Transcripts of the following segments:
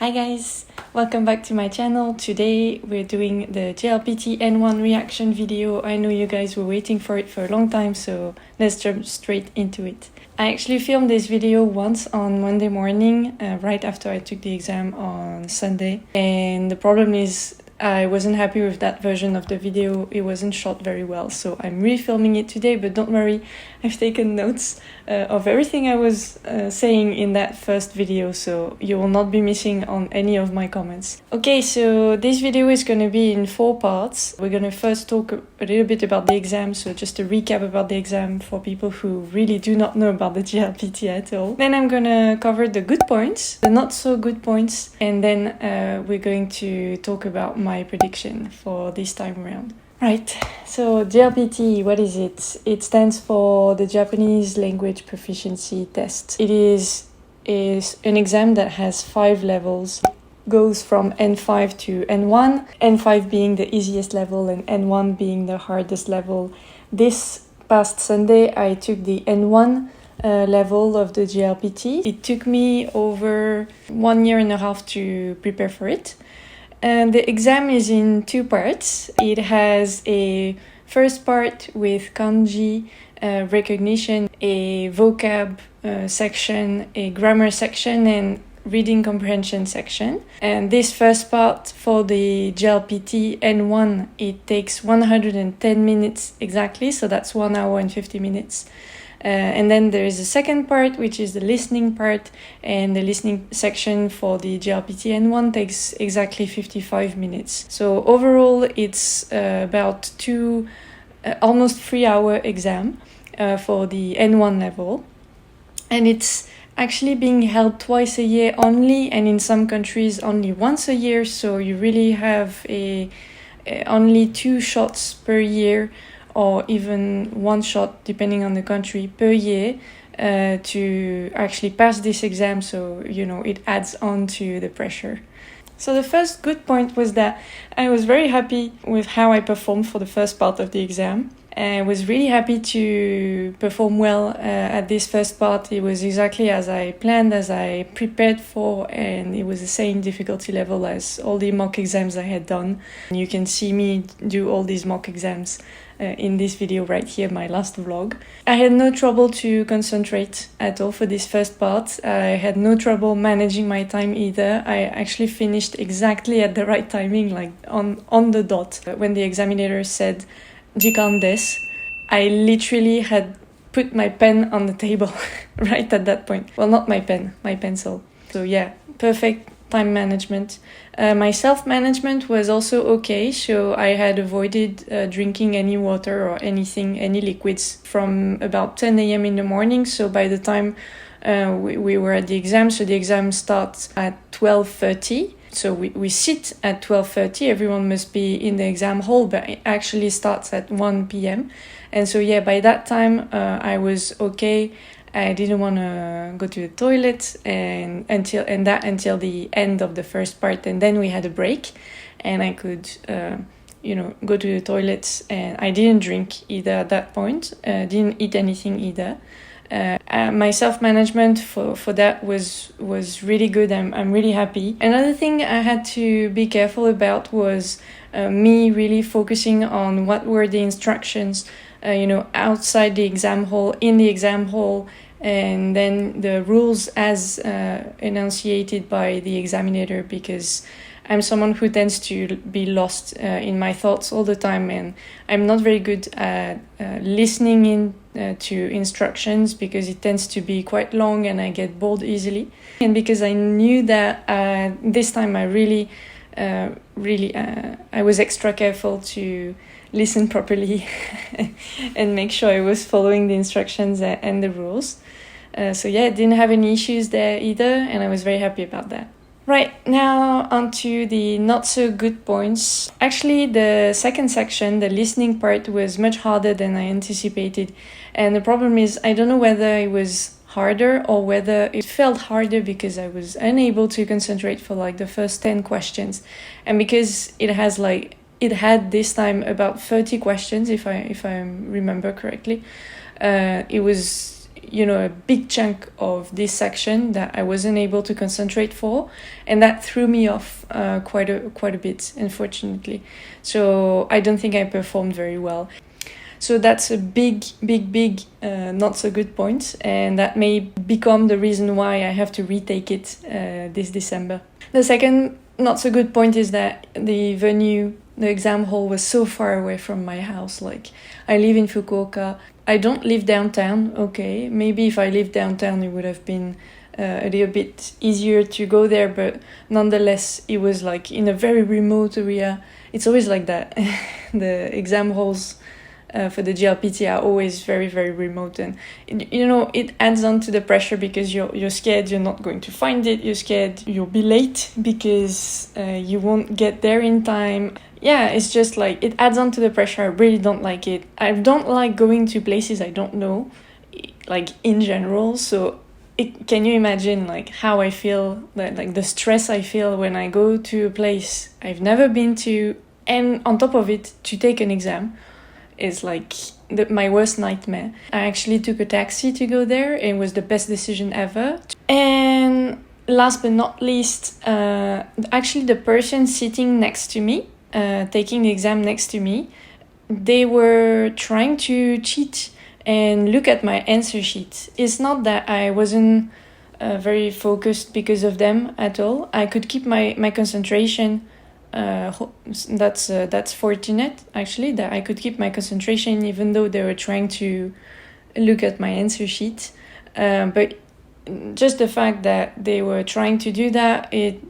Hi guys, welcome back to my channel. Today we're doing the JLPT N1 reaction video. I know you guys were waiting for it for a long time, so let's jump straight into it. I actually filmed this video once on Monday morning, right after I took the exam on Sunday. And the problem is I wasn't happy with that version of the video. It wasn't shot very well, so I'm refilming it today, but don't worry, I've taken notes of everything I was saying in that first video, so you will not be missing on any of my comments. Okay, so this video is going to be in 4 parts. We're going to first talk a little bit about the exam, so just a recap about the exam for people who really do not know about the JLPT at all. Then I'm going to cover the good points, the not so good points, and then we're going to talk about my prediction for this time around. Right, so JLPT, what is it? It stands for the Japanese Language Proficiency Test. It is an exam that has 5 levels. It goes from N5 to N1, N5 being the easiest level and N1 being the hardest level. This past Sunday, I took the N1 level of the JLPT. It took me over 1.5 years to prepare for it. And the exam is in 2 parts. It has a first part with kanji recognition, a vocab section, a grammar section, and reading comprehension section. And this first part for the JLPT N1, it takes 110 minutes exactly, so that's 1 hour and 50 minutes. And then there is a second part, which is the listening part, and the listening section for the JLPT N1 takes exactly 55 minutes. So overall, it's about almost 3-hour exam for the N1 level. And it's actually being held twice a year only, and in some countries only once a year, so you really have only 2 shots per year, or even 1 shot, depending on the country, per year to actually pass this exam. So, you know, it adds on to the pressure. So the first good point was that I was very happy with how I performed for the first part of the exam. I was really happy to perform well at this first part. It was exactly as I planned, as I prepared for, and it was the same difficulty level as all the mock exams I had done. You can see me do all these mock exams in this video right here, my last vlog. I had no trouble to concentrate at all for this first part. I had no trouble managing my time either. I actually finished exactly at the right timing, like on the dot. When the examiner said "jikan desu," I literally had put my pen on the table right at that point. Well, not my pen, my pencil. So yeah, perfect time management. My self-management was also okay, so I had avoided drinking any water or anything, any liquids from about 10 a.m. in the morning. So by the time we were at the exam, so the exam starts at 12:30. So we sit at 12:30, everyone must be in the exam hall, but it actually starts at 1 p.m. And so yeah, by that time I was okay. I didn't want to go to the toilet until the end of the first part, and then we had a break, and I could go to the toilet, and I didn't drink either at that point, didn't eat anything either. My self-management for that was really good. I'm really happy. Another thing I had to be careful about was me really focusing on what were the instructions outside the exam hall, in the exam hall, and then the rules as enunciated by the examiner, because I'm someone who tends to be lost in my thoughts all the time, and I'm not very good at listening in to instructions, because it tends to be quite long and I get bored easily. And because I knew that this time I I was extra careful to listen properly and make sure I was following the instructions and the rules. So yeah, I didn't have any issues there either, and I was very happy about that. Right, now onto the not so good points. Actually, the second section, the listening part, was much harder than I anticipated. And the problem is, I don't know whether it was harder or whether it felt harder because I was unable to concentrate for like the first 10 questions. And because it had this time about 30 questions, if I remember correctly, it was a big chunk of this section that I wasn't able to concentrate for, and that threw me off quite a bit, unfortunately. So I don't think I performed very well. So that's a big not so good point, and that may become the reason why I have to retake it this December. The second not so good point is that the exam hall was so far away from my house. Like, I live in Fukuoka. I don't live downtown. Okay, maybe if I lived downtown it would have been a little bit easier to go there, but nonetheless it was like in a very remote area. It's always like that. The exam halls for the JLPT are always very remote, and it adds on to the pressure because you're scared you're not going to find it. You're scared you'll be late because you won't get there in time. Yeah, it's just like it adds on to the pressure. I really don't like it. I don't like going to places I don't know, like in general. So can you imagine like how I feel, like the stress I feel when I go to a place I've never been to, and on top of it to take an exam is like my worst nightmare. I actually took a taxi to go there. It was the best decision ever. And last but not least, actually the person sitting next to me, taking the exam next to me, they were trying to cheat and look at my answer sheet. It's not that I wasn't very focused because of them at all. I could keep my concentration. That's fortunate, actually, that I could keep my concentration even though they were trying to look at my answer sheet. But just the fact that they were trying to do that, it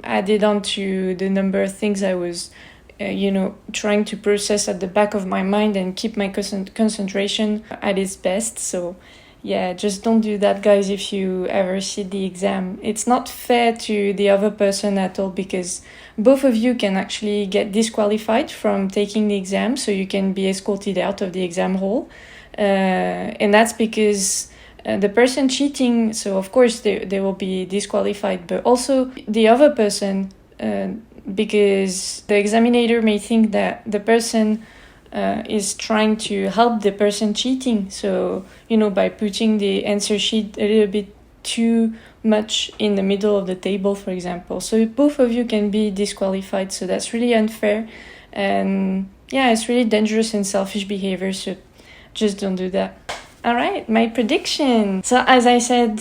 added on to the number of things I was trying to process at the back of my mind and keep my concentration at its best. So yeah, just don't do that, guys, if you ever sit the exam. It's not fair to the other person at all, because both of you can actually get disqualified from taking the exam, so you can be escorted out of the exam hall. And that's because the person cheating, so of course they will be disqualified, but also the other person, because the examiner may think that the person is trying to help the person cheating. So, by putting the answer sheet a little bit too much in the middle of the table, for example. So both of you can be disqualified. So that's really unfair. And yeah, it's really dangerous and selfish behavior. So just don't do that. All right, my prediction. So as I said,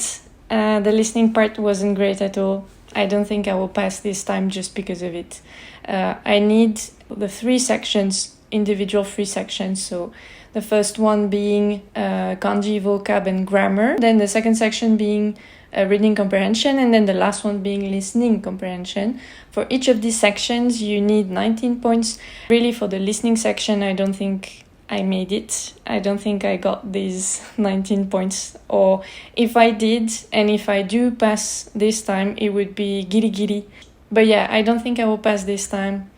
the listening part wasn't great at all. I don't think I will pass this time just because of it. I need the 3 sections, individual 3 sections. So the first one being kanji, vocab, and grammar. Then the second section being reading comprehension. And then the last one being listening comprehension. For each of these sections, you need 19 points. Really, for the listening section, I don't think I made it. I don't think I got these 19 points. Or if I did, and if I do pass this time, it would be giri. But yeah, I don't think I will pass this time.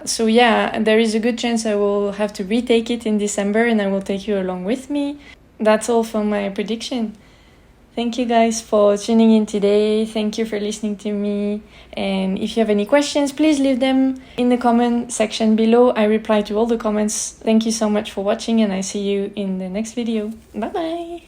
So yeah, there is a good chance I will have to retake it in December, and I will take you along with me. That's all for my prediction. Thank you guys for tuning in today. Thank you for listening to me. And if you have any questions, please leave them in the comment section below. I reply to all the comments. Thank you so much for watching, and I see you in the next video. Bye bye.